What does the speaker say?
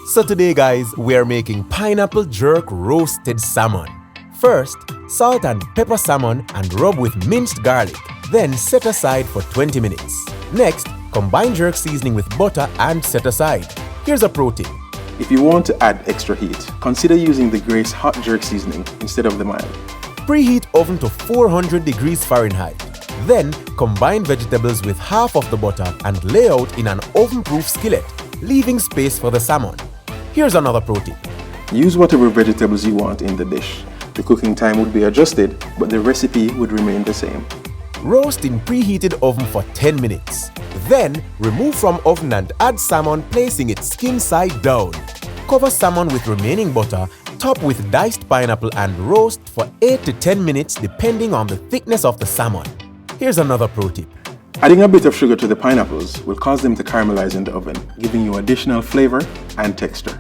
So today guys, we are making pineapple jerk roasted salmon. First, salt and pepper salmon and rub with minced garlic. Then set aside for 20 minutes. Next, combine jerk seasoning with butter and set aside. Here's a pro tip. If you want to add extra heat, consider using the Grace hot jerk seasoning instead of the mild. Preheat oven to 400 degrees Fahrenheit. Then, combine vegetables with half of the butter and lay out in an oven-proof skillet, leaving space for the salmon. Here's another pro tip. Use whatever vegetables you want in the dish. The cooking time would be adjusted, but the recipe would remain the same. Roast in preheated oven for 10 minutes. Then, remove from oven and add salmon, placing it skin side down. Cover salmon with remaining butter, top with diced pineapple and roast for 8 to 10 minutes depending on the thickness of the salmon. Here's another pro tip. Adding a bit of sugar to the pineapples will cause them to caramelize in the oven, giving you additional flavor and texture.